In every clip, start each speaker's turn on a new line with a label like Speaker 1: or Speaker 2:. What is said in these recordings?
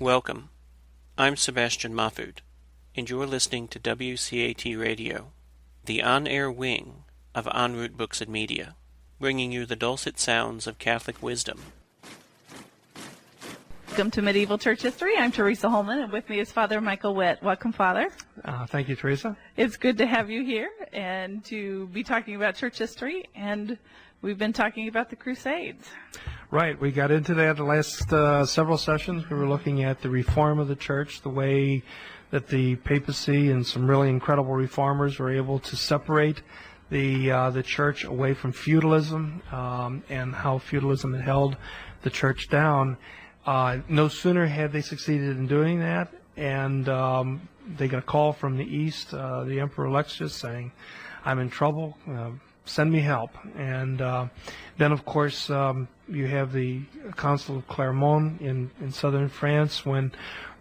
Speaker 1: Welcome. I'm Sebastian Mahfood, and you're listening to WCAT Radio, the on-air wing of En Route Books and Media, bringing you the dulcet sounds of Catholic wisdom.
Speaker 2: Welcome to Medieval Church History. I'm Teresa Holman, and with me is Father Michael Witt. Welcome, Father.
Speaker 3: Thank you, Teresa.
Speaker 2: It's good to have you here and to be talking about church history, and we've been talking about the Crusades.
Speaker 3: Right. We got into that the last several sessions. We were looking at the reform of the church, the way that the papacy and some really incredible reformers were able to separate the church away from feudalism, and how feudalism had held the church down. No sooner had they succeeded in doing that, and they got a call from the East, the Emperor Alexius, saying, "I'm in trouble. Send me help." And then, of course, you have the Council of Clermont in southern France, when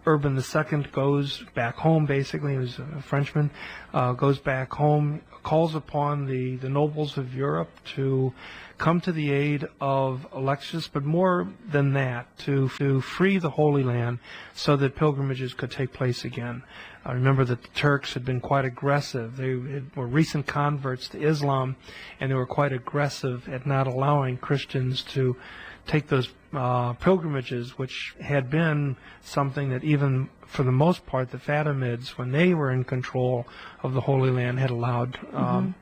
Speaker 3: Urban II goes back home. Basically, he was a Frenchman, goes back home, calls upon the nobles of Europe to come to the aid of Alexius, but more than that, to free the Holy Land so that pilgrimages could take place again. I remember that the Turks had been quite aggressive. They were recent converts to Islam, and they were quite aggressive at not allowing Christians to take those pilgrimages, which had been something that even for the most part the Fatimids, when they were in control of the Holy Land, had allowed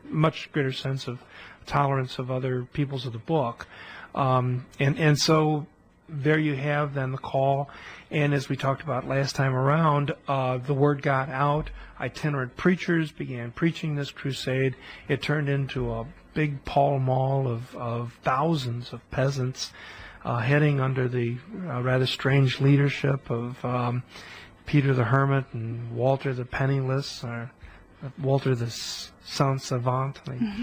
Speaker 3: much greater sense of tolerance of other peoples of the book. And so there you have then the call. And as we talked about last time around, the word got out. Itinerant preachers began preaching this crusade. It turned into a big Pall Mall of thousands of peasants heading under the rather strange leadership of Peter the Hermit and Walter the Penniless, or Walter the Saint Savant, the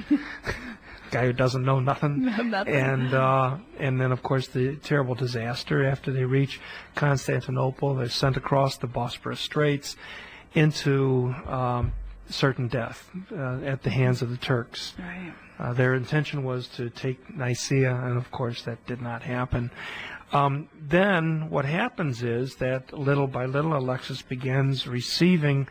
Speaker 3: guy who doesn't know nothing.
Speaker 2: Nothing.
Speaker 3: And then, of course, the terrible disaster after they reach Constantinople. They're sent across the Bosporus Straits into certain death at the hands of the Turks.
Speaker 2: Right.
Speaker 3: Their intention was to take Nicaea, and of course that did not happen. Then what happens is that little by little Alexius begins receiving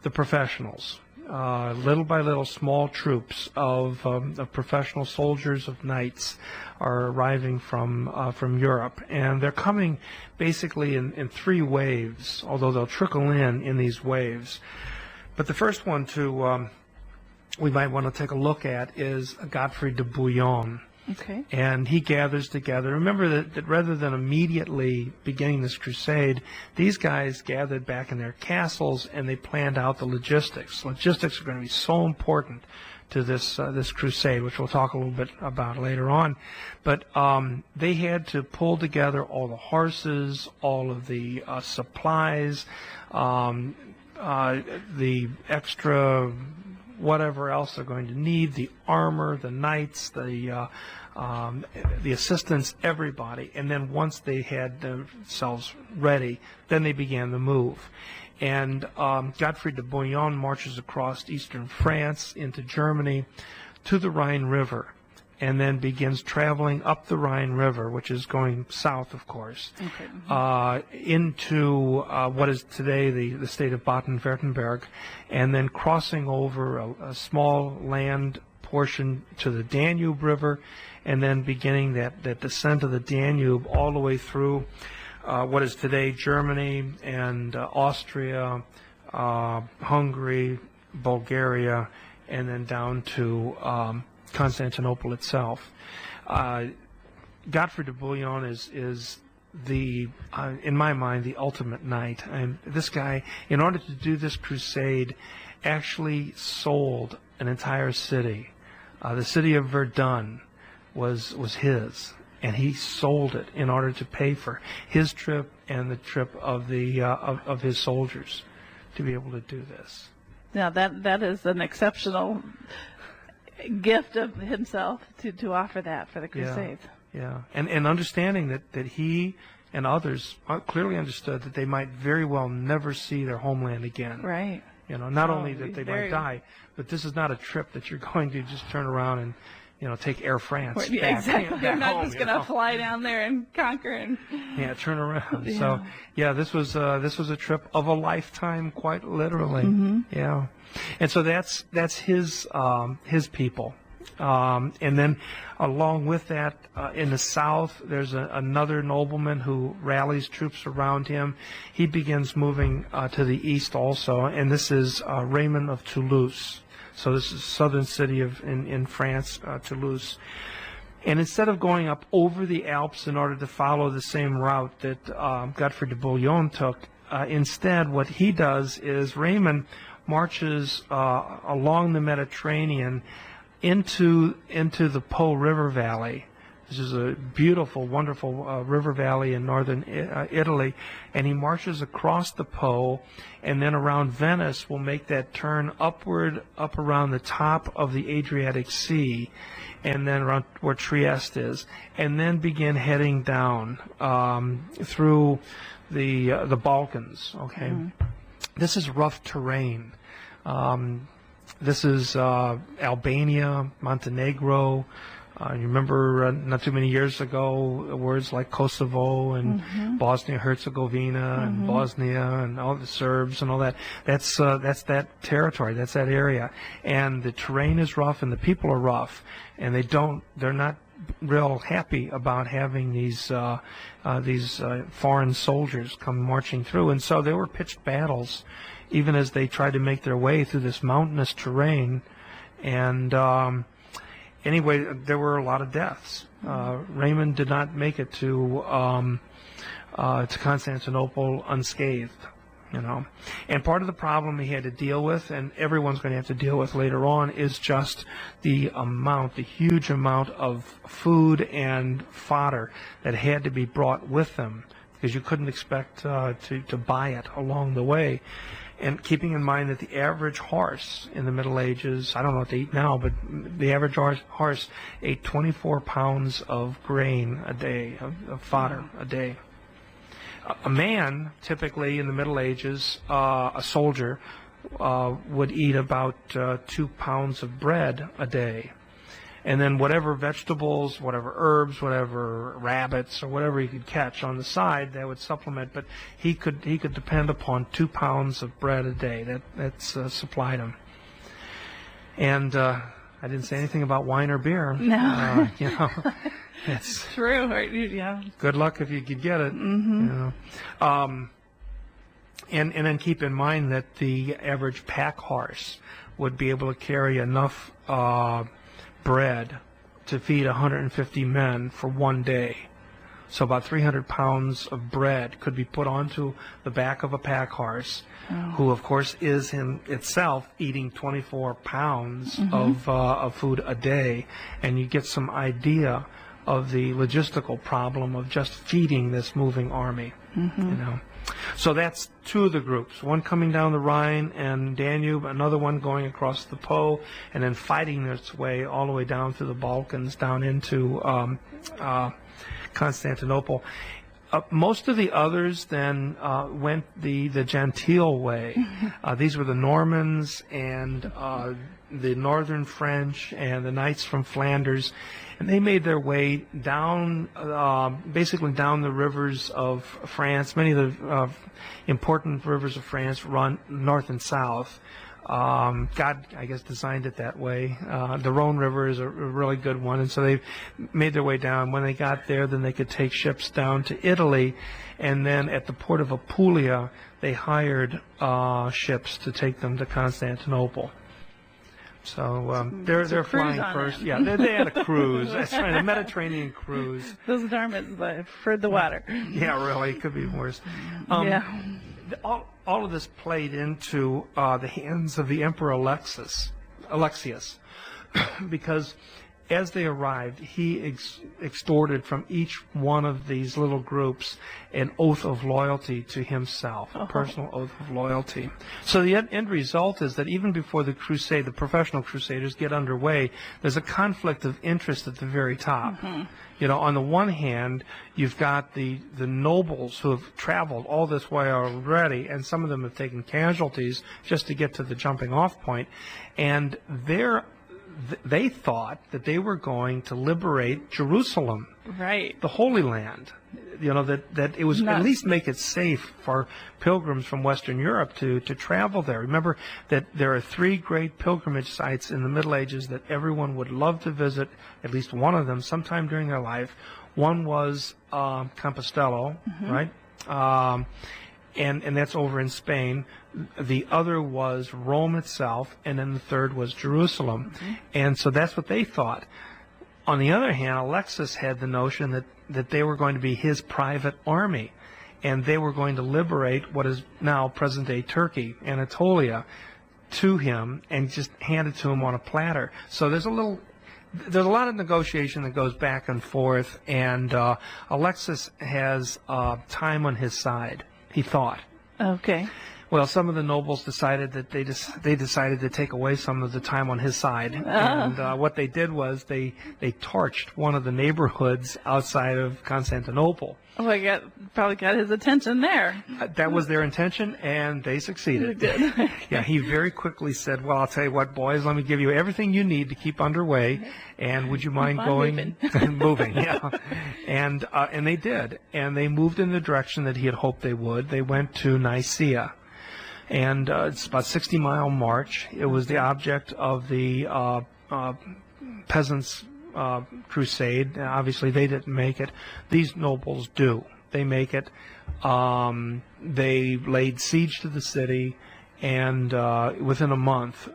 Speaker 3: the professionals. Little by little, small troops of professional soldiers, of knights, are arriving from Europe, and they're coming basically in three waves, although they'll trickle in these waves. But the first one we might want to take a look at is Godfrey de Bouillon.
Speaker 2: Okay.
Speaker 3: And he gathers together. Remember that rather than immediately beginning this crusade, these guys gathered back in their castles and they planned out the logistics. Logistics are going to be so important to this crusade, which we'll talk a little bit about later on. But they had to pull together all the horses, all of the supplies, the extra whatever else they're going to need, the armor, the knights, the assistants, everybody. And then once they had themselves ready, then they began the move. And Godfrey de Bouillon marches across eastern France into Germany to the Rhine River, and then begins traveling up the Rhine River, which is going south, of course, into what is today the state of Baden-Württemberg, and then crossing over a small land portion to the Danube River, and then beginning that descent of the Danube all the way through what is today Germany and Austria, Hungary, Bulgaria, and then down to Constantinople itself. Godfrey de Bouillon is the, in my mind, the ultimate knight. And this guy, in order to do this crusade, actually sold an entire city. The city of Verdun was his, and he sold it in order to pay for his trip and the trip of the of his soldiers to be able to do this.
Speaker 2: Now that is an exceptional gift of himself to offer that for the Crusades.
Speaker 3: Yeah. And understanding that he and others clearly understood that they might very well never see their homeland again.
Speaker 2: Right.
Speaker 3: Not only that they might die, but this is not a trip that you're going to just turn around take Air France
Speaker 2: Yeah,
Speaker 3: back,
Speaker 2: exactly.
Speaker 3: back
Speaker 2: I'm not
Speaker 3: home,
Speaker 2: just going to fly down there and conquer and
Speaker 3: turn around.
Speaker 2: Yeah.
Speaker 3: So, this was a trip of a lifetime, quite literally. Yeah, and so that's his people. And then along with that, in the south, there's another nobleman who rallies troops around him. He begins moving to the east also, and this is Raymond of Toulouse. So this is southern city in France, Toulouse. And instead of going up over the Alps in order to follow the same route that Godfrey de Bouillon took, instead what he does is Raymond marches along the Mediterranean into the Po River Valley. This is a beautiful, wonderful river valley in northern Italy, and he marches across the Po, and then around Venice will make that turn upward, up around the top of the Adriatic Sea, and then around where Trieste is, and then begin heading down through the Balkans. Okay, this is rough terrain. This is Albania, Montenegro. You remember not too many years ago, words like Kosovo and Bosnia-Herzegovina and Bosnia and all the Serbs and all that. That's that territory. That's that area. And the terrain is rough and the people are rough, and they're not real happy about having these foreign soldiers come marching through. And so there were pitched battles, even as they tried to make their way through this mountainous terrain. And anyway, there were a lot of deaths. Raymond did not make it to Constantinople unscathed, And part of the problem he had to deal with, and everyone's going to have to deal with later on, is just the huge amount of food and fodder that had to be brought with them, because you couldn't expect to buy it along the way. And keeping in mind that the average horse in the Middle Ages, I don't know what they eat now, but the average horse ate 24 pounds of grain a day, of fodder a day. A man, typically in the Middle Ages, a soldier, would eat about 2 pounds of bread a day. And then whatever vegetables, whatever herbs, whatever rabbits, or whatever he could catch on the side, that would supplement. But he could depend upon 2 pounds of bread a day. That's supplied him. And I didn't say anything about wine or beer.
Speaker 2: No.
Speaker 3: It's
Speaker 2: true. Yeah.
Speaker 3: Good luck if you could get it. And then keep in mind that the average pack horse would be able to carry enough bread to feed 150 men for one day. So about 300 pounds of bread could be put onto the back of a pack horse, who of course is in itself eating 24 pounds of food a day, and you get some idea of the logistical problem of just feeding this moving army. So that's two of the groups, one coming down the Rhine and Danube, another one going across the Po, and then fighting its way all the way down through the Balkans, down into Constantinople. Most of the others then went the genteel way. These were the Normans and the northern French and the knights from Flanders, and they made their way down, basically down the rivers of France. Many of the important rivers of France run north and south. God, I guess, designed it that way. The Rhone River is a really good one, and so they made their way down. When they got there, then they could take ships down to Italy, and then at the port of Apulia, they hired ships to take them to Constantinople. So they're flying first. Yeah, they had a cruise. That's right, a Mediterranean cruise.
Speaker 2: Those garments for the water.
Speaker 3: Yeah, really, it could be worse. All of this played into the hands of the Emperor Alexius, because as they arrived, he extorted from each one of these little groups an oath of loyalty to himself, a personal oath of loyalty. So the end result is that even before the crusade, the professional crusaders get underway, there's a conflict of interest at the very top. On the one hand, you've got the nobles who have traveled all this way already, and some of them have taken casualties just to get to the jumping off point, and they thought that they were going to liberate Jerusalem,
Speaker 2: Right.
Speaker 3: the Holy Land. That it was at least make it safe for pilgrims from Western Europe to travel there. Remember that there are 3 great pilgrimage sites in the Middle Ages that everyone would love to visit, at least one of them, sometime during their life. One was Compostela, right? And that's over in Spain. The other was Rome itself, and then the third was Jerusalem. And so that's what they thought. On the other hand, Alexis had the notion that they were going to be his private army, and they were going to liberate what is now present-day Turkey, Anatolia, to him and just hand it to him on a platter. So there's a lot of negotiation that goes back and forth, and Alexis has time on his side, he thought.
Speaker 2: Okay.
Speaker 3: Well, some of the nobles decided that they decided to take away some of the time on his side, and what they did was they torched one of the neighborhoods outside of Constantinople.
Speaker 2: Oh, I probably got his attention there.
Speaker 3: That was their intention, and they succeeded. Yeah, he very quickly said, "Well, I'll tell you what, boys, let me give you everything you need to keep underway, and would you mind going and moving?" Yeah, and they did, and they moved in the direction that he had hoped they would. They went to Nicaea. And it's about a 60-mile march. It was the object of the peasants' crusade. Obviously, they didn't make it. These nobles do. They make it. They laid siege to the city, and within a month,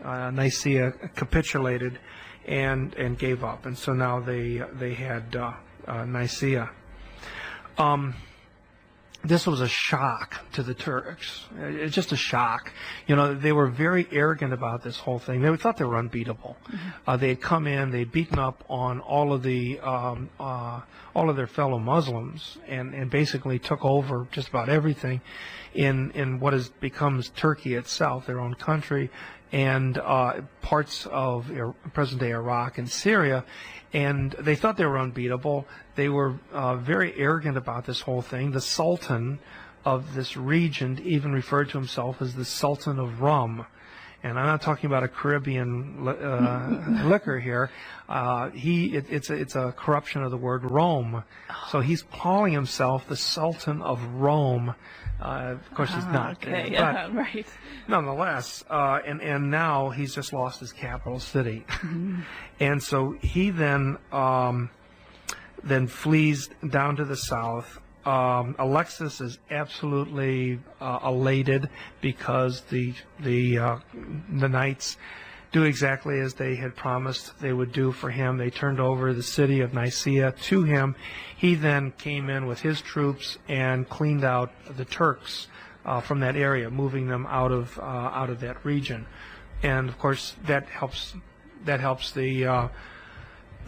Speaker 3: Nicaea capitulated and gave up. And so now they had Nicaea. This was a shock to the Turks. It's just a shock. They were very arrogant about this whole thing. They thought they were unbeatable. They had come in, they'd beaten up on all of their fellow Muslims, and basically took over just about everything in what becomes Turkey itself, their own country, and parts of present-day Iraq and Syria. And they thought they were unbeatable. They were very arrogant about this whole thing. The Sultan of this region even referred to himself as the Sultan of Rum. And I'm not talking about a Caribbean liquor here. It's a corruption of the word Rome. So he's calling himself the Sultan of Rome. Of course, he's not.
Speaker 2: Okay,
Speaker 3: but
Speaker 2: right.
Speaker 3: nonetheless, and now he's just lost his capital city. And so he then flees down to the south. Alexis is absolutely elated because the knights do exactly as they had promised they would do for him. They turned over the city of Nicaea to him. He then came in with his troops and cleaned out the Turks from that area, moving them out of that region. And of course, that helps the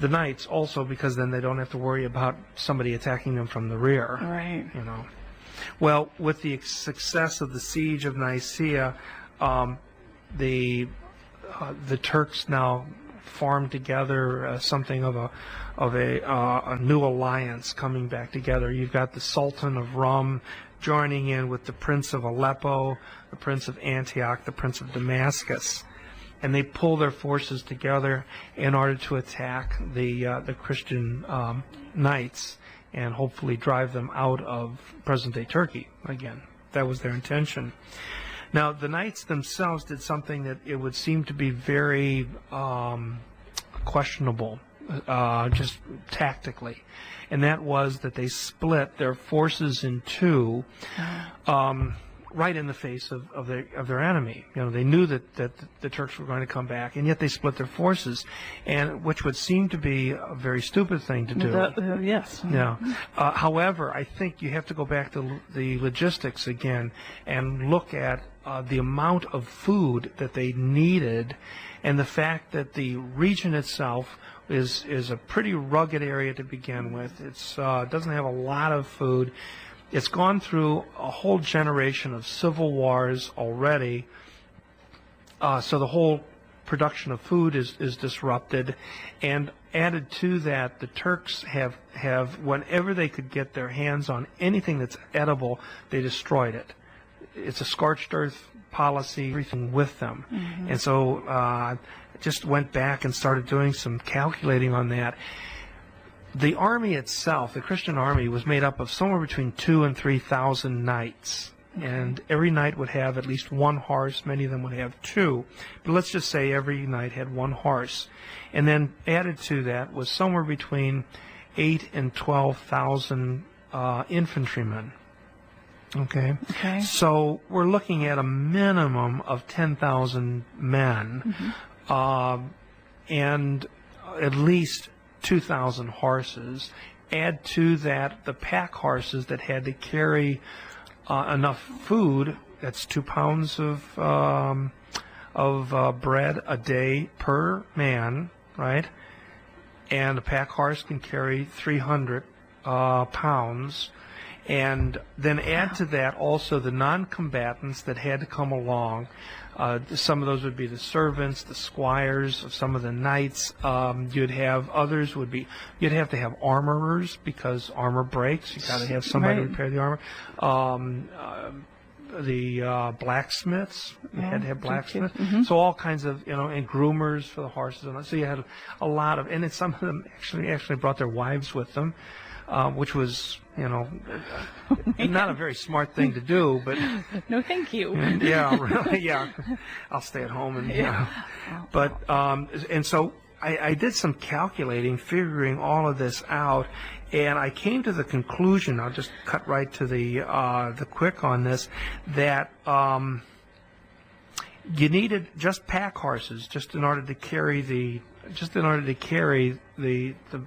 Speaker 3: knights also, because then they don't have to worry about somebody attacking them from the rear.
Speaker 2: Right.
Speaker 3: Well, with the success of the siege of Nicaea, the Turks now formed together something of a new alliance coming back together. You've got the Sultan of Rum joining in with the Prince of Aleppo, the Prince of Antioch, the Prince of Damascus. And they pull their forces together in order to attack the Christian knights and hopefully drive them out of present-day Turkey again. That was their intention. Now, the knights themselves did something that it would seem to be very questionable, just tactically, and that was that they split their forces in two. Right in the face of their enemy. They knew that the Turks were going to come back, and yet they split their forces, and which would seem to be a very stupid thing to do.
Speaker 2: Yes.
Speaker 3: Yeah. However, I think you have to go back to the logistics again and look at the amount of food that they needed, and the fact that the region itself is a pretty rugged area to begin with. It doesn't have a lot of food. It's gone through a whole generation of civil wars already, so the whole production of food is disrupted, and added to that, the Turks have whenever they could get their hands on anything that's edible, they destroyed it. It's a scorched earth policy, everything with them. And so just went back and started doing some calculating on that. The army itself, the Christian army, was made up of somewhere between 2,000 and 3,000 knights. And every knight would have at least one horse. Many of them would have two. But let's just say every knight had one horse. And then added to that was somewhere between 8,000 and 12,000 infantrymen. Okay? So we're looking at a minimum of 10,000 men and at least 2,000 horses. Add to that the pack horses that had to carry enough food. That's 2 pounds of bread a day per man, right? And a pack horse can carry 300 pounds. And then add to that also the non-combatants that had to come along. Some of those would be the servants, the squires of some of the knights. You'd have others would be, you'd have to have armorers because armor breaks. You've got to have somebody to repair the armor. The blacksmiths, you had to have blacksmiths. So all kinds of, and groomers for the horses. And so you had a lot of, and then some of them actually brought their wives with them. Which was, not a very smart thing to do, but
Speaker 2: no, thank you.
Speaker 3: Yeah, really, yeah. I'll stay at home and But and so I did some calculating, figuring all of this out, and I came to the conclusion. I'll just cut right to the quick on this, that you needed just pack horses just in order to carry the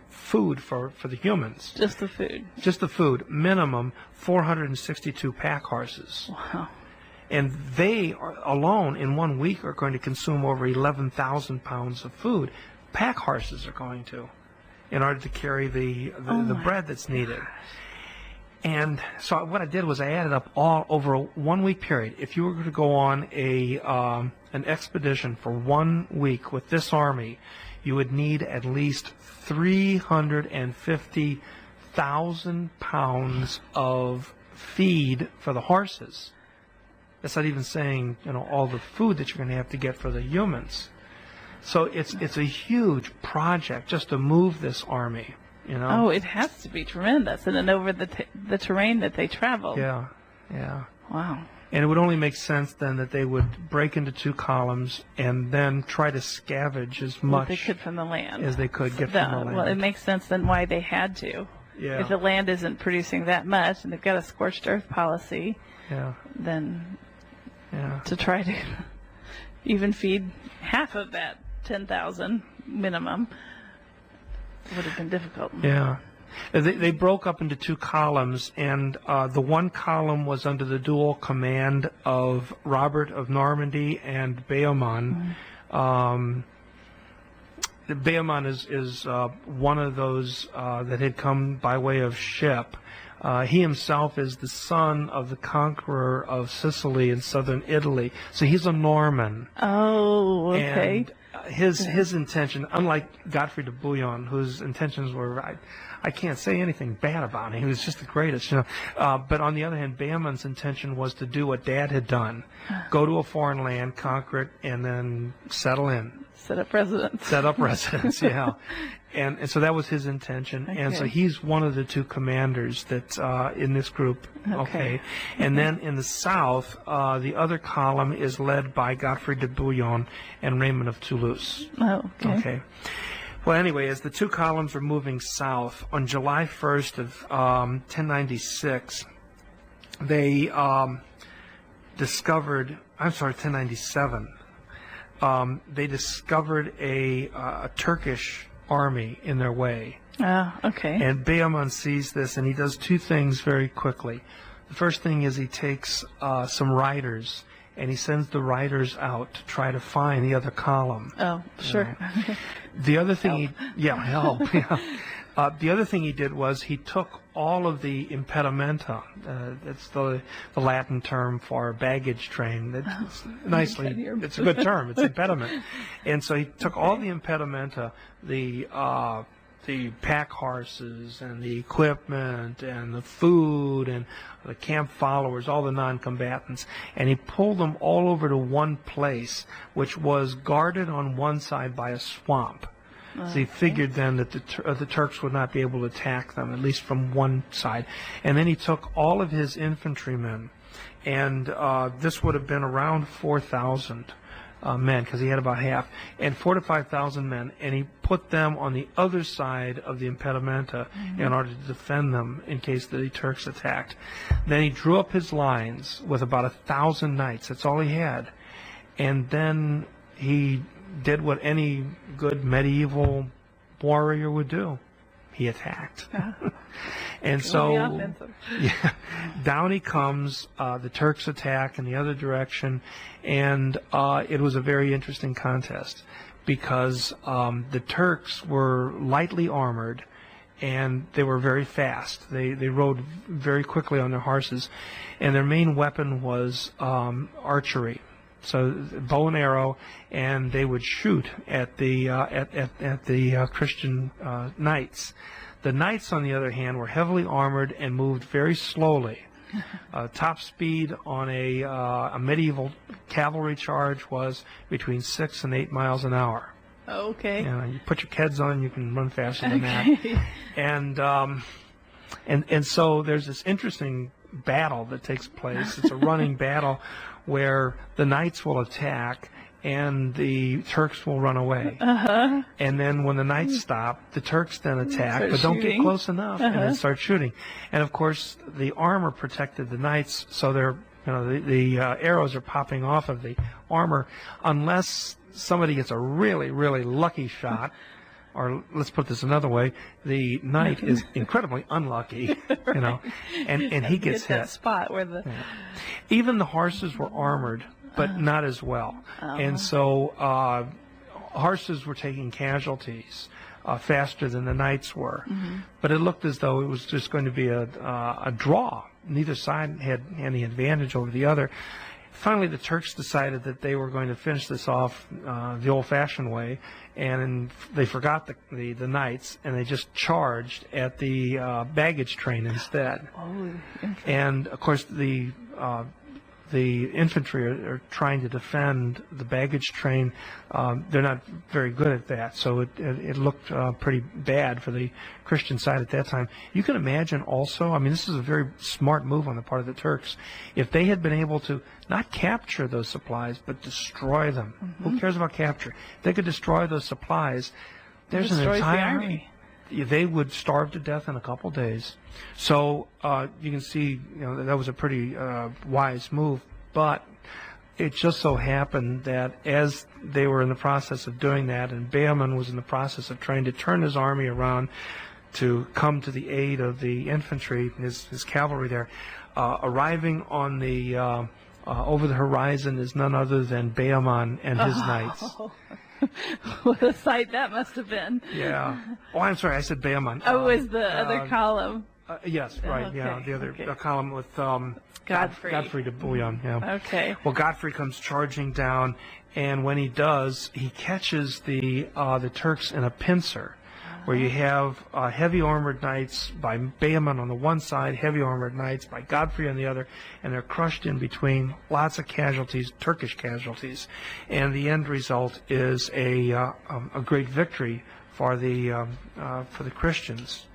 Speaker 3: food for the humans.
Speaker 2: Just the food.
Speaker 3: Just the food. Minimum 462 pack horses.
Speaker 2: Wow.
Speaker 3: And they alone in 1 week are going to consume over 11,000 pounds of food. Pack horses are going to, in order to carry the bread that's needed. And so what I did was I added up all over a 1 week period. If you were to go on an expedition for 1 week with this army, you would need at least 350,000 pounds of feed for the horses. That's not even saying, all the food that you're going to have to get for the humans. So it's a huge project just to move this army.
Speaker 2: Oh, it has to be tremendous, and then over the terrain that they travel.
Speaker 3: Yeah.
Speaker 2: Wow.
Speaker 3: And it would only make sense then that they would break into 2 columns and then try to scavenge as much
Speaker 2: they could from the land
Speaker 3: as they could get from the land.
Speaker 2: Well, it makes sense then why they had to.
Speaker 3: Yeah.
Speaker 2: If the land isn't producing that much, and they've got a scorched earth policy, then to try to even feed half of that 10,000 minimum would have been difficult.
Speaker 3: Yeah. They broke up into 2 columns, and the one column was under the dual command of Robert of Normandy and Bohemond. Bohemond is one of those that had come by way of ship. He himself is the son of the conqueror of Sicily in southern Italy, so he's a Norman.
Speaker 2: Oh, okay.
Speaker 3: And his intention, unlike Godfrey de Bouillon, whose intentions were, I can't say anything bad about him. He was just the greatest, But on the other hand, Bohemond's intention was to do what Dad had done: go to a foreign land, conquer it, and then settle in.
Speaker 2: Set up residence.
Speaker 3: Set up residence, yeah. And so that was his intention. Okay. And so he's one of the 2 commanders that's in this group. Okay. And then in the south, the other column is led by Godfrey de Bouillon and Raymond of Toulouse.
Speaker 2: Oh, okay.
Speaker 3: Well, anyway, as the 2 columns are moving south, on July 1st of 1096, they discovered, 1097, they discovered a Turkish army in their way.
Speaker 2: Okay.
Speaker 3: And Bohemond sees this, and he does 2 things very quickly. The first thing is he takes some riders, and he sends the riders out to try to find the other column.
Speaker 2: Oh, sure.
Speaker 3: The other thing help. Yeah. The other thing he did was he took all of the impedimenta. That's the Latin term for baggage train. It's it's a good term. It's impediment. And so he took all the impedimenta, the the pack horses and the equipment and the food and the camp followers, all the non-combatants, and he pulled them all over to one place, which was guarded on one side by a swamp. So he figured then that the Turks would not be able to attack them, at least from one side. And then he took all of his infantrymen, and this would have been around 4,000 men, because he had about half, and 4,000 to 5,000 men, and he put them on the other side of the impedimenta in order to defend them in case the Turks attacked. Then he drew up his lines with about 1,000 knights. That's all he had. And then he did what any good medieval warrior would do. He attacked. And so down he comes. The Turks attack in the other direction, and it was a very interesting contest because the Turks were lightly armored and they were very fast. They rode very quickly on their horses, and their main weapon was archery. So bow and arrow, and they would shoot at the Christian knights. The knights, on the other hand, were heavily armored and moved very slowly. Top speed on a medieval cavalry charge was between 6 and 8 miles an hour.
Speaker 2: Okay.
Speaker 3: You put your Keds on, you can run faster than that. And so there's this interesting battle that takes place. It's a running battle where the knights will attack and the Turks will run away. And then when the knights stop, the Turks then attack, but don't get close enough, and then start shooting. And of course, the armor protected the knights, so the arrows are popping off of the armor, unless somebody gets a really, really lucky shot. Or let's put this another way: the knight is incredibly unlucky, and he gets hit.
Speaker 2: That spot where the
Speaker 3: even the horses were armored, but not as well, and so horses were taking casualties faster than the knights were. But it looked as though it was just going to be a draw. Neither side had any advantage over the other. Finally, the Turks decided that they were going to finish this off the old-fashioned way, and they forgot the knights, and they just charged at the baggage train instead. And of course, the infantry are trying to defend the baggage train. They're not very good at that, so it looked pretty bad for the Christian side at that time. You can imagine also, this is a very smart move on the part of the Turks. If they had been able to not capture those supplies, but destroy them. Who cares about capture? If they could destroy those supplies, there's an entire army. They would starve to death in a couple days. So you can see, that was a pretty wise move. But it just so happened that as they were in the process of doing that, and Behmen was in the process of trying to turn his army around to come to the aid of the infantry, his cavalry there, arriving on the over the horizon is none other than Behmen and his knights.
Speaker 2: What a sight that must have been.
Speaker 3: Yeah. Oh, I'm sorry, I said Behmen.
Speaker 2: Oh, it was the other column.
Speaker 3: Yes, right.
Speaker 2: Okay.
Speaker 3: Yeah, the other column with
Speaker 2: Godfrey
Speaker 3: de Bouillon. Yeah.
Speaker 2: Okay.
Speaker 3: Well, Godfrey comes charging down, and when he does, he catches the Turks in a pincer, where you have heavy armored knights by Behmen on the one side, heavy armored knights by Godfrey on the other, and they're crushed in between. Lots of casualties, Turkish casualties, and the end result is a great victory for the Christians.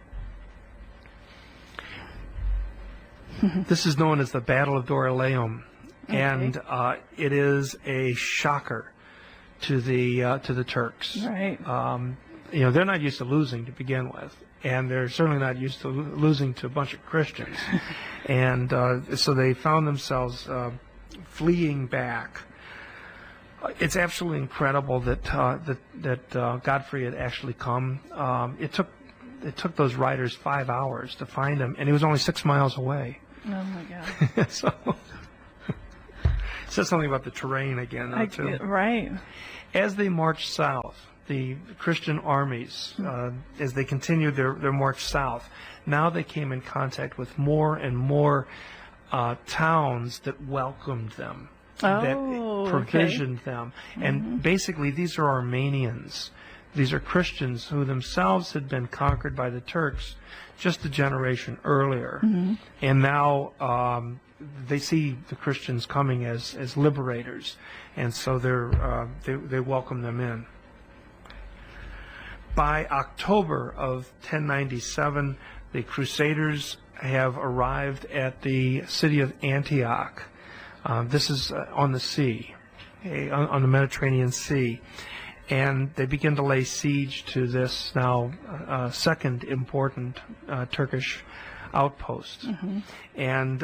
Speaker 3: This is known as the Battle of Dorylaeum, and it is a shocker to the Turks.
Speaker 2: Right.
Speaker 3: They're not used to losing to begin with, and they're certainly not used to losing to a bunch of Christians, and so they found themselves fleeing back. It's absolutely incredible that Godfrey had actually come. It took those riders 5 hours to find him, and he was only 6 miles away.
Speaker 2: Oh my God!
Speaker 3: So it says something about the terrain again, too.
Speaker 2: Right.
Speaker 3: As they marched south, the Christian armies, as they continued their march south, now they came in contact with more and more towns that welcomed them, that provisioned them. And basically, these are Armenians These are Christians who themselves had been conquered by the Turks just a generation earlier. And now they see the Christians coming as liberators, and so they welcome them in. By October of 1097, the Crusaders have arrived at the city of Antioch. This is on the sea, on the Mediterranean Sea. And they begin to lay siege to this now second important Turkish outpost. And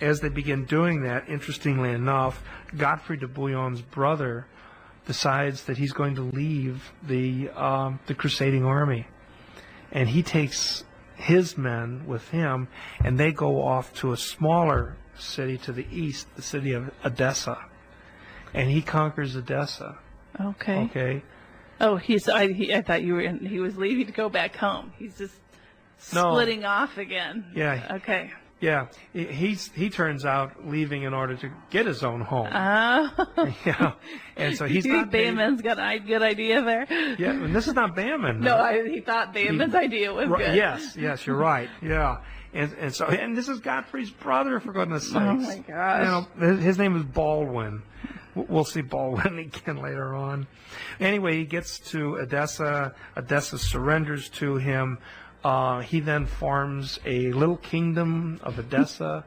Speaker 3: as they begin doing that, interestingly enough, Godfrey de Bouillon's brother decides that he's going to leave the crusading army. And he takes his men with him, and they go off to a smaller city to the east, the city of Edessa. And he conquers Edessa.
Speaker 2: Okay. Oh, I thought he was leaving to go back home. He's just splitting off again.
Speaker 3: Yeah.
Speaker 2: Okay.
Speaker 3: Yeah. He turns out leaving in order to get his own home. Yeah. And so he's not.
Speaker 2: Beeman's got a good idea there.
Speaker 3: Yeah. And this is not Beeman.
Speaker 2: No, he thought Beeman's idea was good.
Speaker 3: Yes, you're right. Yeah. And this is Godfrey's brother, for goodness sakes.
Speaker 2: Oh my gosh.
Speaker 3: His name is Baldwin. We'll see Baldwin again later on. Anyway, he gets to Edessa. Edessa surrenders to him. He then forms a little kingdom of Edessa,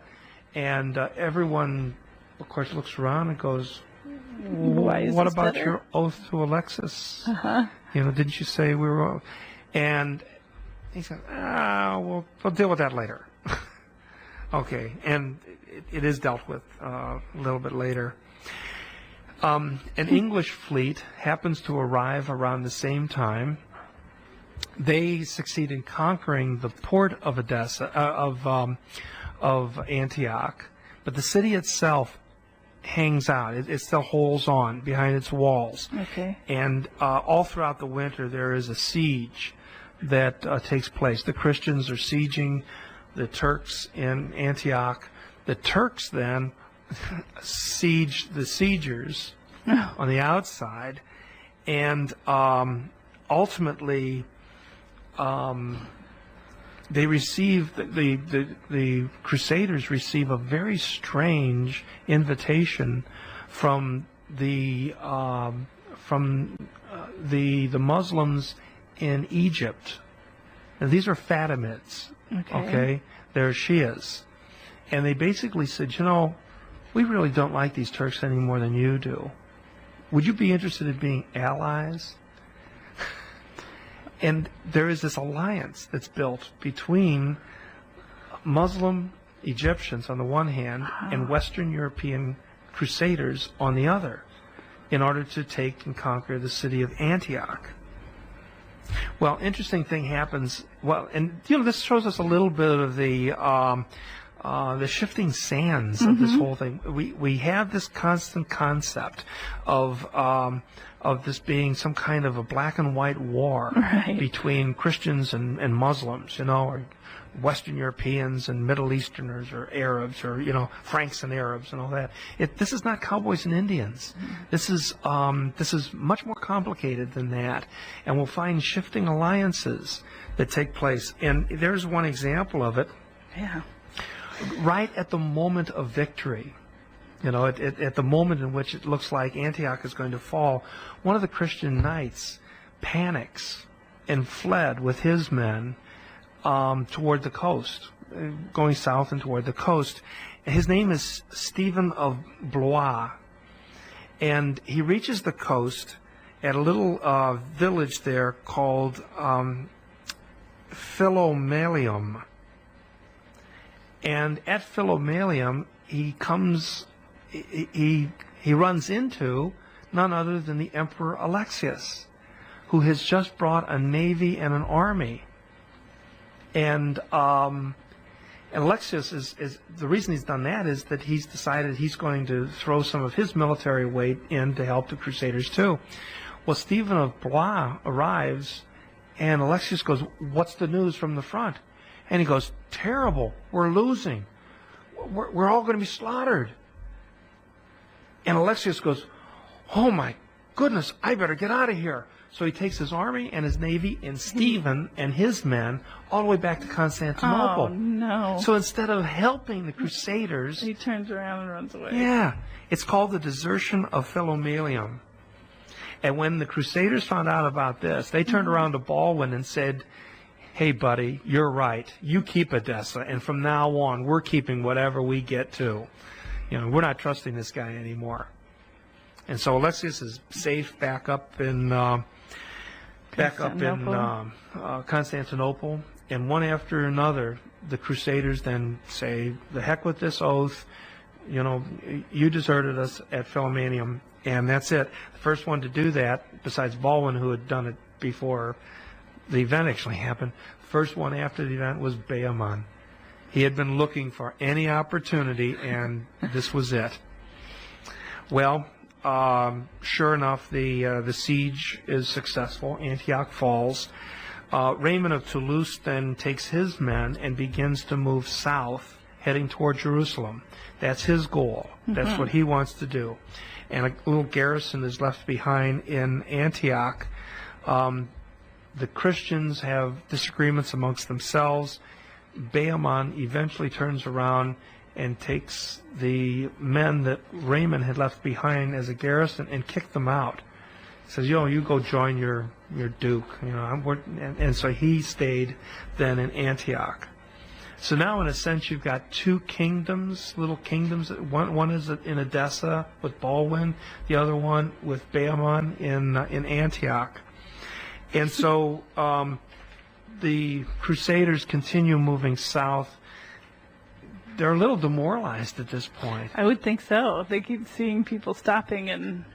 Speaker 3: and everyone, of course, looks around and goes, "What about your oath to Alexis? Didn't you say we were?" And he said, we'll deal with that later." Okay, and it is dealt with a little bit later. An English fleet happens to arrive around the same time. They succeed in conquering the port of Edessa, of Antioch, but the city itself hangs out. It still holds on behind its walls.
Speaker 2: Okay.
Speaker 3: And all throughout the winter, there is a siege that takes place. The Christians are sieging the Turks in Antioch. The Turks then siege the siegers on the outside, and ultimately they receive the Crusaders receive a very strange invitation from the Muslims in Egypt. Now, these are Fatimids. Okay, they're Shias, and they basically said, we really don't like these Turks any more than you do. Would you be interested in being allies? And there is this alliance that's built between Muslim Egyptians on the one hand and Western European Crusaders on the other, in order to take and conquer the city of Antioch. Well, interesting thing happens. Well, and this shows us a little bit of the shifting sands of this whole thing. We have this constant concept of this being some kind of a black and white war between Christians and Muslims, or Western Europeans and Middle Easterners, or Arabs, or Franks and Arabs and all that. This is not cowboys and Indians. This is much more complicated than that, and we'll find shifting alliances that take place. And there's one example of it.
Speaker 2: Yeah.
Speaker 3: Right at the moment of victory, at the moment in which it looks like Antioch is going to fall, one of the Christian knights panics and fled with his men toward the coast, going south and toward the coast. His name is Stephen of Blois, and he reaches the coast at a little village there called Philomelium. And at Philomelium, he runs into none other than the Emperor Alexius, who has just brought a navy and an army. And Alexius is the reason he's done that is that he's decided he's going to throw some of his military weight in to help the Crusaders too. Well, Stephen of Blois arrives, and Alexius goes, "What's the news from the front?" And he goes, "Terrible, we're losing. We're all going to be slaughtered." And Alexius goes, "Oh my goodness, I better get out of here. So he takes his army and his navy and Stephen and his men all the way back to Constantinople.
Speaker 2: Oh, no.
Speaker 3: So instead of helping the Crusaders,
Speaker 2: he turns around and runs away.
Speaker 3: Yeah. It's called the desertion of Philomelium. And when the Crusaders found out about this, they turned around to Baldwin and said, hey, buddy, you're right. You keep Edessa, and from now on, we're keeping whatever we get to. We're not trusting this guy anymore. And so Alexius is safe back up in Constantinople. And one after another, the Crusaders then say, the heck with this oath. You deserted us at Philomelium, and that's it. The first one to do that, besides Baldwin, who had done it before the event actually happened, first one after the event was Bohemond. He had been looking for any opportunity, and this was it. Well, sure enough, the siege is successful. Antioch falls. Raymond of Toulouse then takes his men and begins to move south, heading toward Jerusalem. That's his goal. That's what he wants to do. And a little garrison is left behind in Antioch. The Christians have disagreements amongst themselves. Bohemond eventually turns around and takes the men that Raymond had left behind as a garrison and kicked them out. He says, you go join your duke. And so he stayed then in Antioch. So now, in a sense, you've got two kingdoms, little kingdoms. One is in Edessa with Baldwin, the other one with Bohemond in Antioch. And so the Crusaders continue moving south. They're a little demoralized at this point.
Speaker 2: I would think so. They keep seeing people stopping and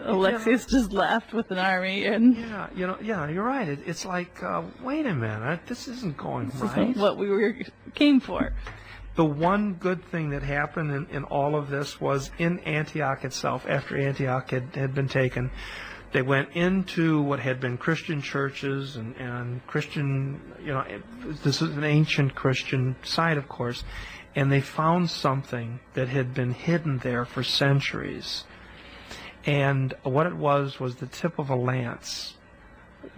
Speaker 2: Alexius just left with an army and
Speaker 3: you're right. It's like wait a minute, this isn't going right.
Speaker 2: This isn't what we came for.
Speaker 3: The one good thing that happened in all of this was in Antioch itself. After Antioch had been taken, they went into what had been Christian churches and Christian, this is an ancient Christian site, of course, and they found something that had been hidden there for centuries. And what it was the tip of a lance,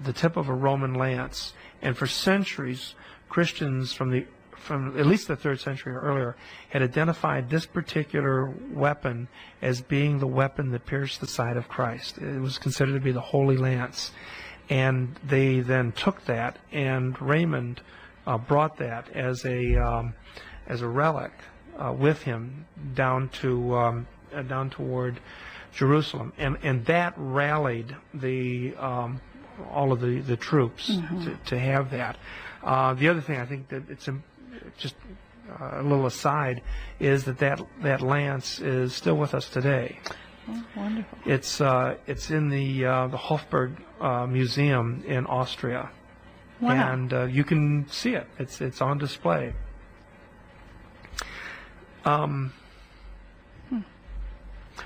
Speaker 3: the tip of a Roman lance. And for centuries, Christians from at least the 3rd century or earlier had identified this particular weapon as being the weapon that pierced the side of Christ. It was considered to be the Holy Lance. And they then took that, and Raymond brought that as a relic with him down toward Jerusalem, and that rallied all of the troops to have that. The other thing I think that it's just a little aside is that lance is still with us today.
Speaker 2: Oh, wonderful!
Speaker 3: It's in the Hofburg Museum in Austria,
Speaker 2: wow.
Speaker 3: And you can see it. It's on display.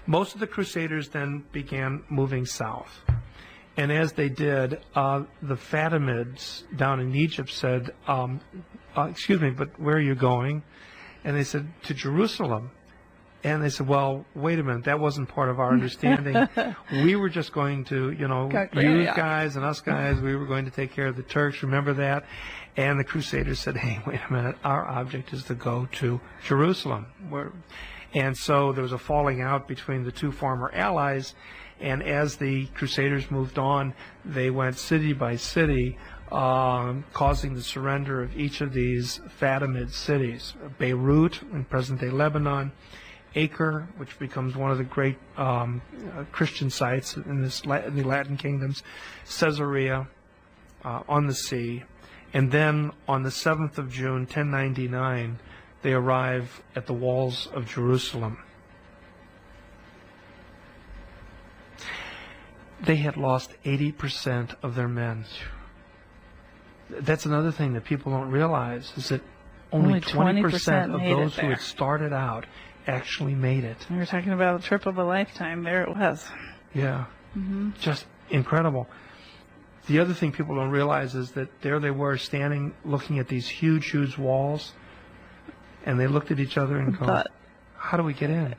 Speaker 3: Most of the Crusaders then began moving south. And as they did, the Fatimids down in Egypt said, excuse me, but where are you going? And they said, to Jerusalem. And they said, well, wait a minute, that wasn't part of our understanding. We were just going to, you guys and us guys, we were going to take care of the Turks, remember that? And the Crusaders said, hey, wait a minute, our object is to go to Jerusalem. And so there was a falling out between the two former allies, and as the Crusaders moved on, they went city by city, causing the surrender of each of these Fatimid cities. Beirut, in present-day Lebanon, Acre, which becomes one of the great Christian sites in the Latin kingdoms, Caesarea on the sea, and then on the 7th of June, 1099, they arrive at the walls of Jerusalem. They had lost 80% of their men. That's another thing that people don't realize, is that only 20% of those who had started out actually made it.
Speaker 2: We were talking about a trip of a lifetime. There it was.
Speaker 3: Yeah. Just incredible. The other thing people don't realize is that there they were standing looking at these huge, huge walls, and they looked at each other and go, how do we get in?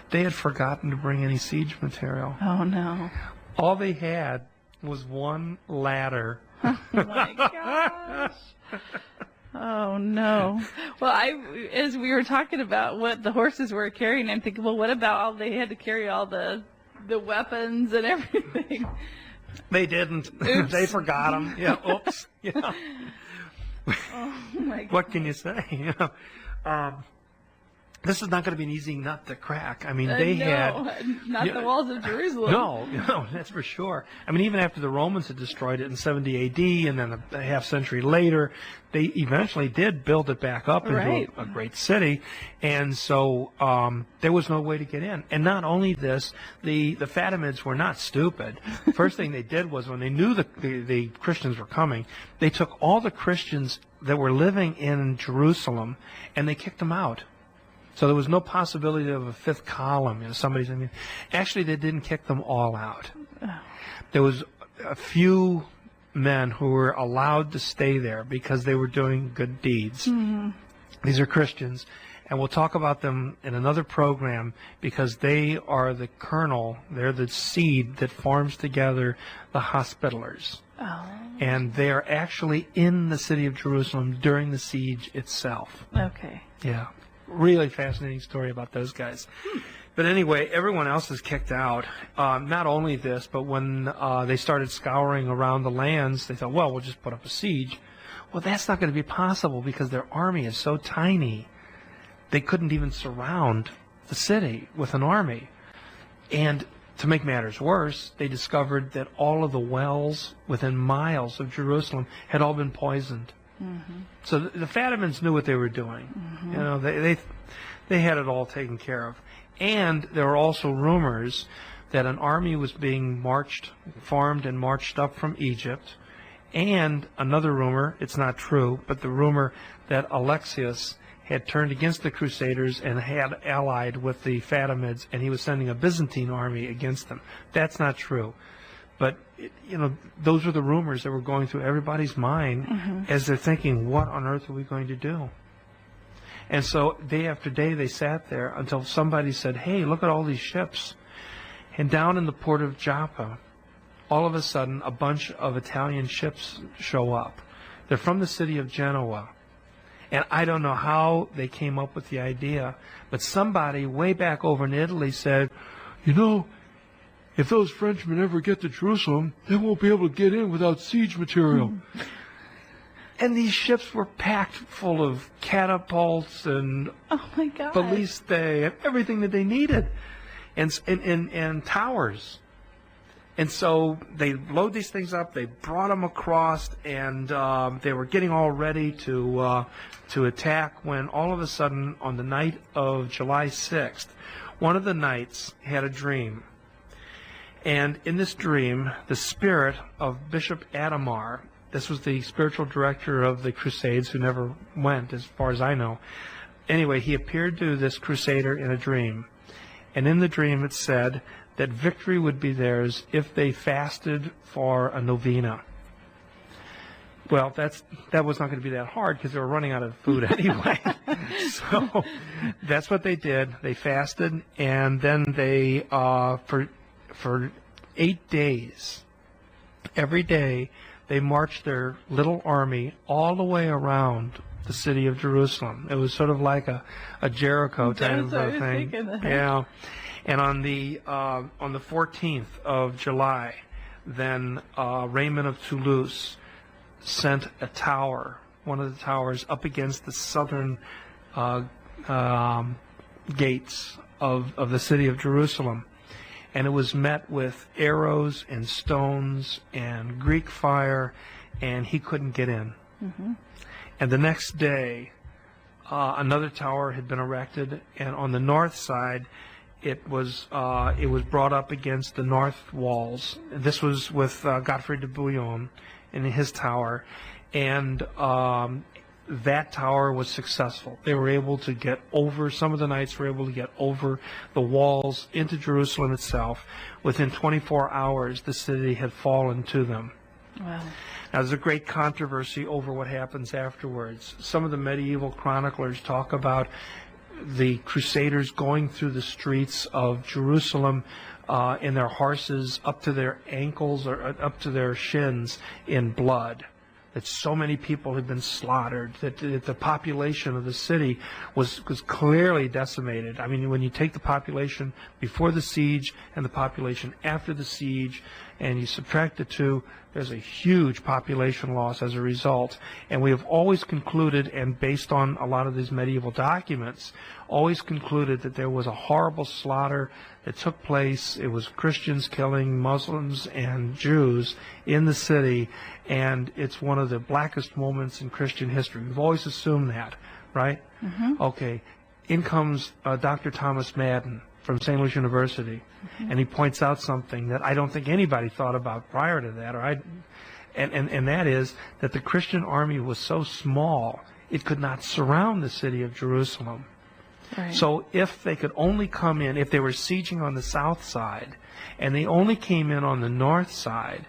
Speaker 3: They had forgotten to bring any siege material.
Speaker 2: Oh, no.
Speaker 3: All they had was one ladder.
Speaker 2: Oh my gosh. Oh no. Well, as we were talking about what the horses were carrying, I'm thinking, well, what about all they had to carry all the weapons and everything?
Speaker 3: They didn't. They forgot them. Yeah. Oops. Yeah.
Speaker 2: Oh my God.
Speaker 3: What can you say? This is not going to be an easy nut to crack. I mean, they had
Speaker 2: not the walls of Jerusalem.
Speaker 3: No, that's for sure. I mean, even after the Romans had destroyed it in 70 A.D. and then a half century later, they eventually did build it back up into a great city, and so there was no way to get in. And not only this, the Fatimids were not stupid. First thing they did was when they knew the Christians were coming, they took all the Christians that were living in Jerusalem and they kicked them out. So there was no possibility of a fifth column. Actually, they didn't kick them all out. There was a few men who were allowed to stay there because they were doing good deeds. Mm-hmm. These are Christians, and we'll talk about them in another program because they are the kernel, they're the seed that forms together the Hospitallers. Oh. And they are actually in the city of Jerusalem during the siege itself.
Speaker 2: Okay.
Speaker 3: Yeah. Really fascinating story about those guys. But anyway, everyone else is kicked out. Not only this, but when they started scouring around the lands, they thought, well, we'll just put up a siege. Well, that's not going to be possible because their army is so tiny. They couldn't even surround the city with an army. And to make matters worse, they discovered that all of the wells within miles of Jerusalem had all been poisoned. Mm-hmm. So the Fatimids knew what they were doing. Mm-hmm. You know, they had it all taken care of. And there were also rumors that an army was being formed and marched up from Egypt. And another rumor, it's not true, but the rumor that Alexius had turned against the Crusaders and had allied with the Fatimids, and he was sending a Byzantine army against them. That's not true. But, those were the rumors that were going through everybody's mind as they're thinking, what on earth are we going to do? And so day after day they sat there until somebody said, hey, look at all these ships. And down in the port of Joppa, all of a sudden a bunch of Italian ships show up. They're from the city of Genoa. And I don't know how they came up with the idea, but somebody way back over in Italy said, if those Frenchmen ever get to Jerusalem, they won't be able to get in without siege material. And these ships were packed full of catapults and ballistae and everything that they needed, and towers. And so they load these things up. They brought them across, and they were getting all ready to attack. When all of a sudden, on the night of July 6th, one of the knights had a dream. And in this dream, the spirit of Bishop Adhemar, this was the spiritual director of the Crusades who never went, as far as I know. Anyway, he appeared to this crusader in a dream. And in the dream it said that victory would be theirs if they fasted for a novena. Well, that was not going to be that hard because they were running out of food anyway. So that's what they did. They fasted, and then they, for 8 days, every day, they marched their little army all the way around the city of Jerusalem. It was sort of like a Jericho type of thing. Yeah. And on the 14th of July, then Raymond of Toulouse sent a tower, one of the towers, up against the southern gates of the city of Jerusalem. And it was met with arrows and stones and Greek fire, and he couldn't get in. Mm-hmm. And the next day, another tower had been erected, and on the north side, it was brought up against the north walls. This was with Godfrey de Bouillon in his tower, and that tower was successful. They were able to get over, some of the knights were able to get over the walls into Jerusalem itself. Within 24 hours, the city had fallen to them. Wow. Now, there's a great controversy over what happens afterwards. Some of the medieval chroniclers talk about the Crusaders going through the streets of Jerusalem and their horses up to their ankles or up to their shins in blood. That so many people had been slaughtered, that the population of the city was clearly decimated. I mean, when you take the population before the siege and the population after the siege, and you subtract the two, there's a huge population loss as a result. And we have always concluded, and based on a lot of these medieval documents, always concluded that there was a horrible slaughter that took place. It was Christians killing Muslims and Jews in the city, and it's one of the blackest moments in Christian history. We've always assumed that, right? Mm-hmm. Okay. In comes Dr. Thomas Madden from St. Louis University, mm-hmm. and he points out something that I don't think anybody thought about prior to that, and that is that the Christian army was so small it could not surround the city of Jerusalem. Right. So if they could only come in, if they were sieging on the south side, and they only came in on the north side,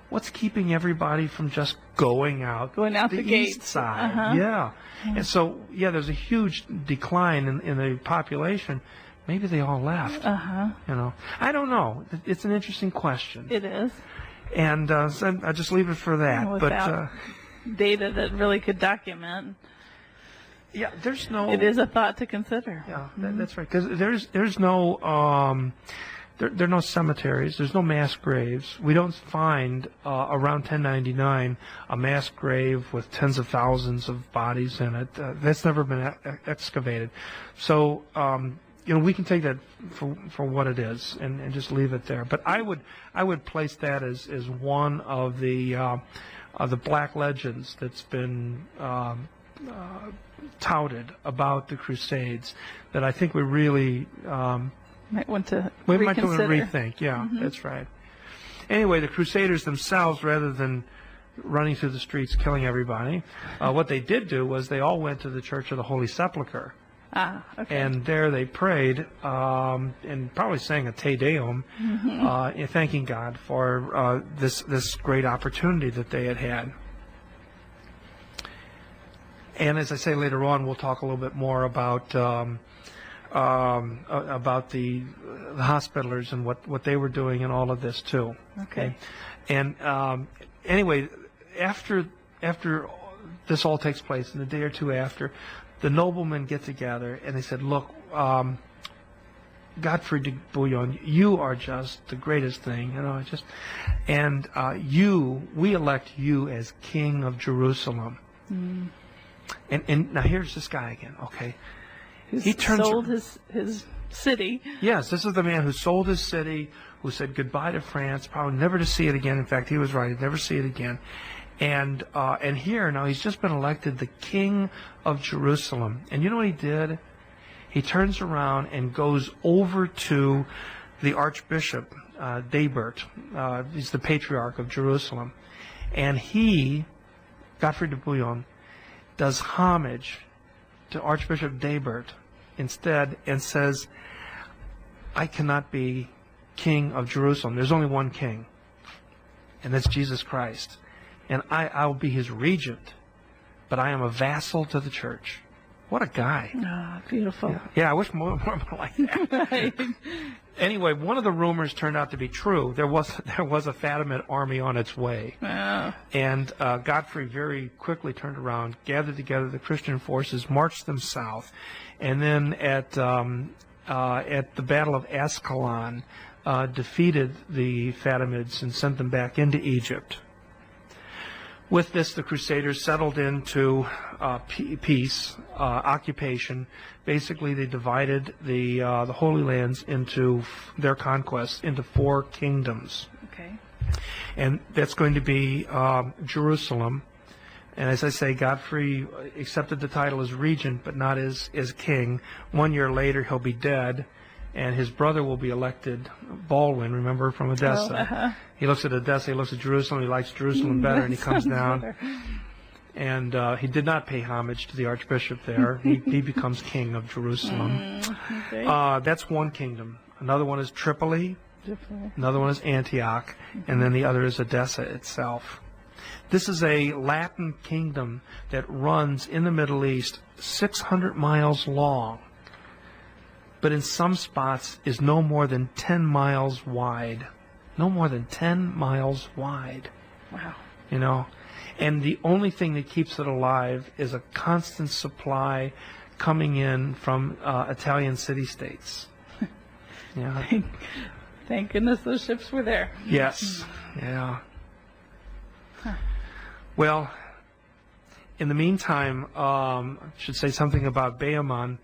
Speaker 3: what's keeping everybody from just going out
Speaker 2: the
Speaker 3: east
Speaker 2: gates.
Speaker 3: side?
Speaker 2: Uh-huh.
Speaker 3: Yeah. And so, there's a huge decline in the population. Maybe they all left.
Speaker 2: Uh-huh.
Speaker 3: I don't know. It's an interesting question.
Speaker 2: It is.
Speaker 3: And so I'll just leave it for that.
Speaker 2: Without data that really could document.
Speaker 3: Yeah, there's no.
Speaker 2: It is a thought to consider.
Speaker 3: Yeah, that's right. Because there's no there are no cemeteries. There's no mass graves. We don't find around 1099 a mass grave with tens of thousands of bodies in it. That's never been excavated. So we can take that for what it is and just leave it there. But I would place that as one of the black legends that's been touted about the Crusades that I think we really
Speaker 2: might want to
Speaker 3: rethink. Yeah, mm-hmm. That's right. Anyway, the Crusaders themselves, rather than running through the streets killing everybody, what they did do was they all went to the Church of the Holy Sepulchre.
Speaker 2: Okay.
Speaker 3: And there they prayed and probably sang a Te Deum, mm-hmm. Thanking God for this great opportunity that they had had. And as I say later on, we'll talk a little bit more about the Hospitallers and what they were doing in all of this too.
Speaker 2: Okay.
Speaker 3: And anyway, after this all takes place, in the day or two after, the noblemen get together and they said, "Look, Godfrey de Bouillon, you are just the greatest thing, and we elect you as King of Jerusalem." Mm. And now here's this guy again, okay?
Speaker 2: He sold his city.
Speaker 3: Yes, this is the man who sold his city, who said goodbye to France, probably never to see it again. In fact, he was right, he'd never see it again. And here, now he's just been elected the King of Jerusalem. And you know what he did? He turns around and goes over to the Archbishop, Daybert. He's the Patriarch of Jerusalem. And he, Godfrey de Bouillon, does homage to Archbishop Daybert instead and says, "I cannot be King of Jerusalem. There's only one king, and that's Jesus Christ. And I will be his regent, but I am a vassal to the church." What a guy.
Speaker 2: Ah, beautiful.
Speaker 3: Yeah, I wish more like that. Right. Anyway, one of the rumors turned out to be true. There was a Fatimid army on its way.
Speaker 2: Oh.
Speaker 3: And Godfrey very quickly turned around, gathered together the Christian forces, marched them south, and then at the Battle of Ascalon, defeated the Fatimids and sent them back into Egypt. With this, the Crusaders settled into peace, occupation. Basically, they divided the Holy Lands into their conquests into 4 kingdoms.
Speaker 2: Okay.
Speaker 3: And that's going to be Jerusalem. And as I say, Godfrey accepted the title as regent, but not as king. 1 year later, he'll be dead. And his brother will be elected, Baldwin, remember, from Edessa.
Speaker 2: Oh, uh-huh.
Speaker 3: He looks at Edessa, he looks at Jerusalem, he likes Jerusalem better, and he comes down. And he did not pay homage to the archbishop there. He becomes king of Jerusalem.
Speaker 2: Okay.
Speaker 3: That's one kingdom. Another one is Tripoli. Another one is Antioch. And then the other is Edessa itself. This is a Latin kingdom that runs in the Middle East 600 miles long. but in some spots is no more than 10 miles wide. No more than 10 miles wide.
Speaker 2: Wow.
Speaker 3: You know, and the only thing that keeps it alive is a constant supply coming in from Italian city-states. Yeah.
Speaker 2: Thank goodness those ships were there.
Speaker 3: Yes. Yeah. Huh. Well, in the meantime, I should say something about Boehman.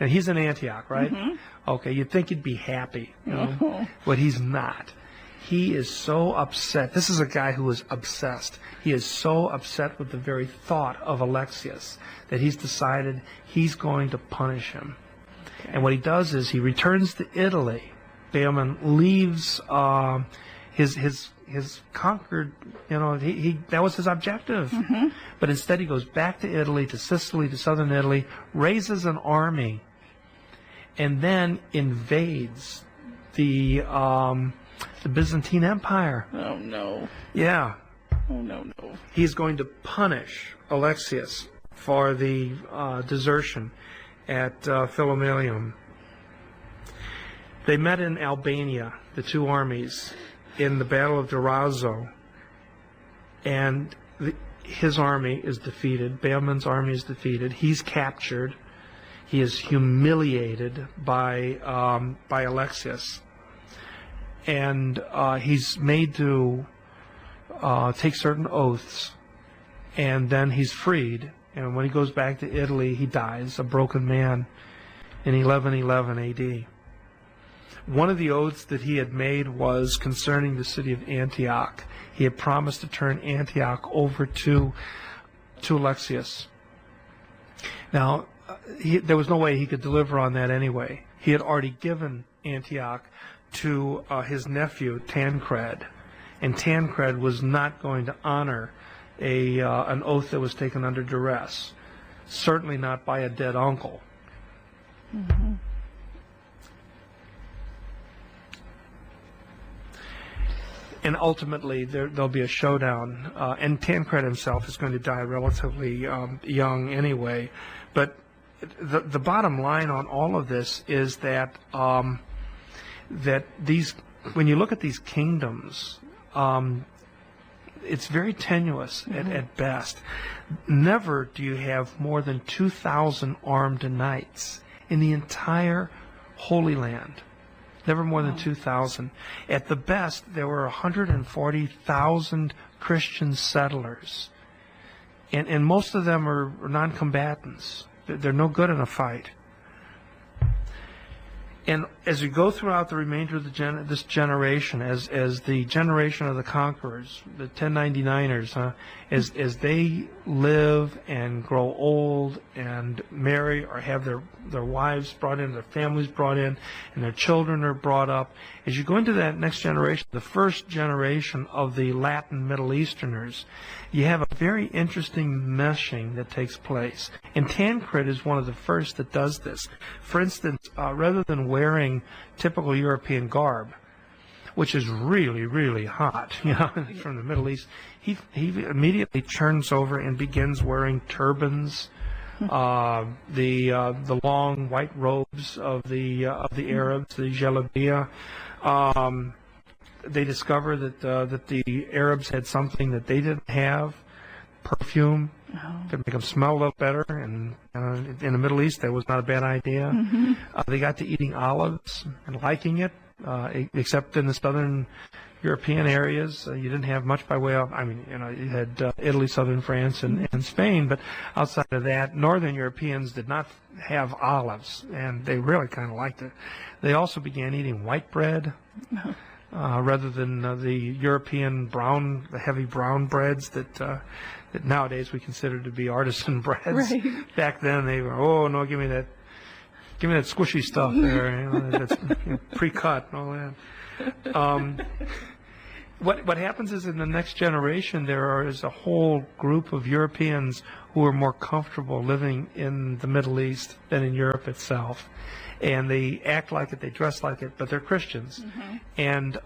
Speaker 3: And he's in Antioch, right? Mm-hmm. Okay, you'd think he'd be happy, you know, but he's not. He is so upset. This is a guy who is obsessed. He is so upset with the very thought of Alexius that he's decided he's going to punish him. Okay. And what he does is he returns to Italy. Boehman leaves his conquered, you know, he that was his objective. Mm-hmm. But instead he goes back to Italy, to Sicily, to southern Italy, raises an army, and then invades the Byzantine Empire.
Speaker 2: Oh, no.
Speaker 3: Yeah.
Speaker 2: Oh, no.
Speaker 3: He's going to punish Alexius for the desertion at Philomelium. They met in Albania, the two armies, in the Battle of Durazzo, and his army is defeated. Boehman's army is defeated. He's captured. He is humiliated by Alexius, and he's made to take certain oaths, and then he's freed. And when he goes back to Italy, he dies a broken man in 1111 A.D. One of the oaths that he had made was concerning the city of Antioch. He had promised to turn Antioch over to Alexius. Now, there was no way he could deliver on that anyway. He had already given Antioch to his nephew, Tancred, and Tancred was not going to honor an oath that was taken under duress, certainly not by a dead uncle. Mm-hmm. And ultimately, there'll be a showdown, and Tancred himself is going to die relatively young anyway. But the bottom line on all of this is that when you look at these kingdoms, it's very tenuous at best. Never do you have more than 2,000 armed knights in the entire Holy Land. Never more than 2,000. At the best, there were 140,000 Christian settlers. And most of them are non-combatants. They're no good in a fight. And as we go throughout the remainder of this generation, as the generation of the conquerors, the 1099ers, as they live and grow old and marry or have their wives brought in, their families brought in, and their children are brought up, as you go into that next generation, the first generation of the Latin Middle Easterners, you have a very interesting meshing that takes place. And Tancred is one of the first that does this. For instance, rather than wearing typical European garb, which is really, really hot, from the Middle East, he immediately turns over and begins wearing turbans, the long white robes of the Arabs, the jalabiya. They discover that the Arabs had something that they didn't have, perfume. Could make them smell a little better, and in the Middle East that was not a bad idea. Mm-hmm. They got to eating olives and liking it, except in the southern European areas. You didn't have much by way of, you had Italy, southern France, and Spain, but outside of that, northern Europeans did not have olives, and they really kind of liked it. They also began eating white bread. Rather than the European the heavy brown breads that nowadays we consider to be artisan breads. Right. Back then they were, oh no, give me that squishy stuff there, that's pre-cut and all that. What happens is in the next generation there is a whole group of Europeans who are more comfortable living in the Middle East than in Europe itself. And they act like it, they dress like it, but they're Christians. Mm-hmm. And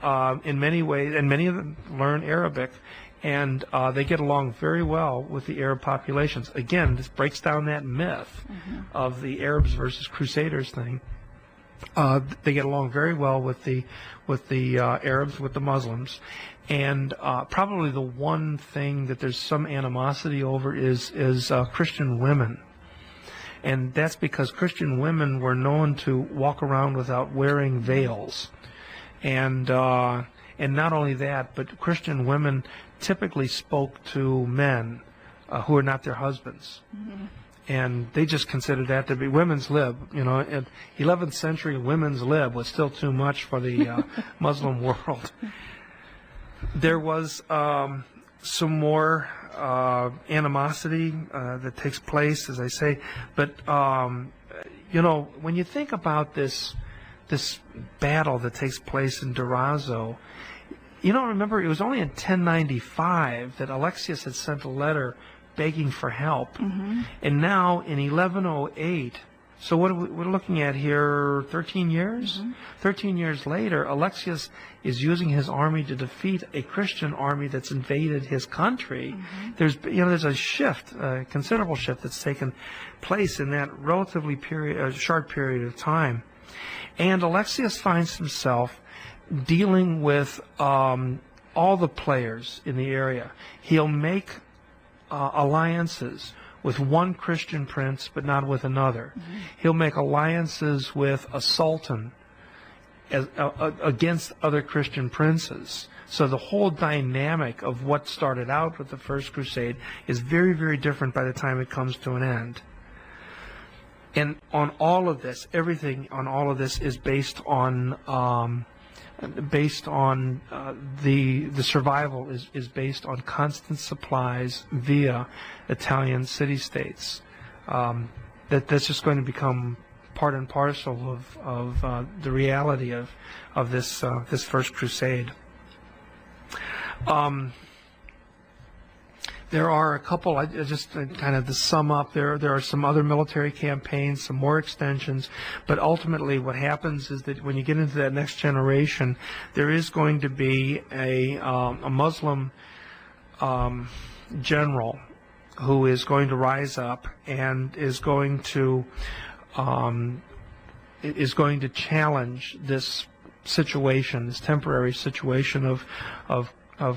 Speaker 3: in many ways, and many of them learn Arabic, And they get along very well with the Arab populations. Again, this breaks down that myth of the Arabs versus Crusaders thing. They get along very well with the Arabs, with the Muslims, and probably the one thing that there's some animosity over is Christian women. And that's because Christian women were known to walk around without wearing veils. And not only that, but Christian women typically spoke to men who are not their husbands. And they just considered that to be women's lib. You know, in 11th century, women's lib was still too much for the Muslim world. There was some more animosity that takes place, as I say. But, you know, when you think about this battle that takes place in Durazzo, you know, remember, it was only in 1095 that Alexius had sent a letter begging for help. And now in 1108, so what we're looking at here, 13 years? 13 years later, Alexius is using his army to defeat a Christian army that's invaded his country. There's a shift, a considerable shift that's taken place in that relatively short period of time. And Alexius finds himself dealing with all the players in the area. He'll make alliances with one Christian prince, but not with another. He'll make alliances with a sultan against other Christian princes. So the whole dynamic of what started out with the First Crusade is very, very different by the time it comes to an end. And on all of this, everything on all of this is based on the survival is based on constant supplies via Italian city-states. That's just going to become part and parcel of the reality of this First Crusade. There are a couple, just kind of to sum up, there are some other military campaigns, some more extensions, but ultimately what happens is that when you get into that next generation, there is going to be a Muslim general who is going to rise up and is going to challenge this situation, this temporary situation of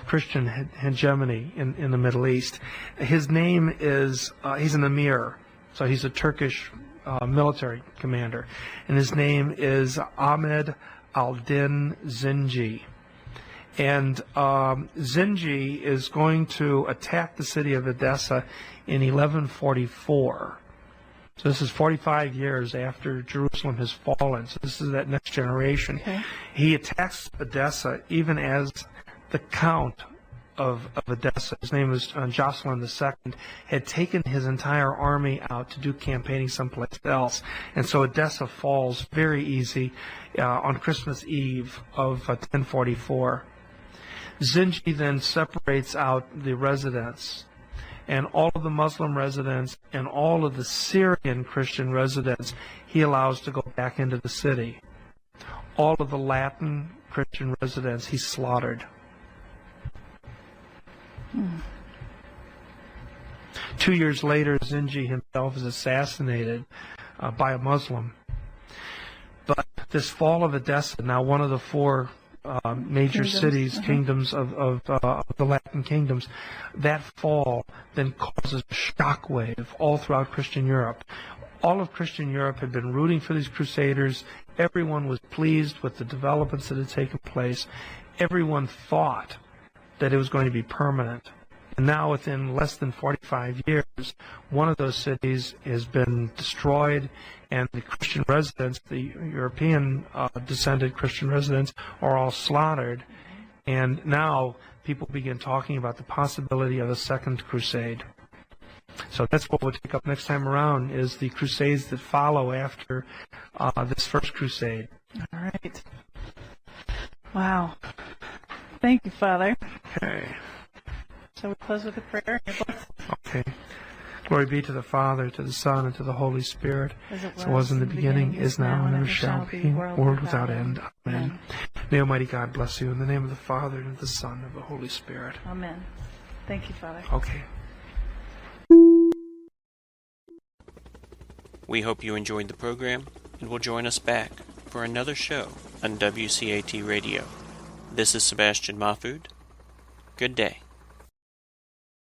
Speaker 3: Christian hegemony in the Middle East. His name is, he's an emir, so he's a Turkish military commander, and his name is Ahmed al-Din Zinji. And Zinji is going to attack the city of Edessa in 1144. So this is 45 years after Jerusalem has fallen. So this is that next generation. Okay. He attacks Edessa even as the Count of Edessa, his name was Jocelyn II, had taken his entire army out to do campaigning someplace else. And so Edessa falls very easy on Christmas Eve of 1044. Zinji then separates out the residents, and all of the Muslim residents and all of the Syrian Christian residents he allows to go back into the city. All of the Latin Christian residents he slaughtered. 2 years later, Zinji himself is assassinated by a Muslim. But this fall of Edessa, now one of the four major cities, kingdoms of the Latin kingdoms, that fall then causes a shockwave all throughout Christian Europe. All of Christian Europe had been rooting for these crusaders. Everyone was pleased with the developments that had taken place. Everyone thought that it was going to be permanent. And now within less than 45 years, one of those cities has been destroyed, and the Christian residents, the European descended Christian residents, are all slaughtered. And now people begin talking about the possibility of a second crusade. So that's what we'll take up next time around, is the crusades that follow after this first crusade.
Speaker 2: All right. Wow. Thank you, Father.
Speaker 3: Okay.
Speaker 2: So we close with a prayer.
Speaker 3: Okay. Glory be to the Father, to the Son, and to the Holy Spirit, as it was in the beginning, is now, and ever shall be, world without end. Amen. May Almighty God bless you in the name of the Father, and of the Son, and of the Holy Spirit.
Speaker 2: Amen. Thank you, Father.
Speaker 3: Okay.
Speaker 1: We hope you enjoyed the program and will join us back for another show on WCAT Radio. This is Sebastian Mahfood. Good day.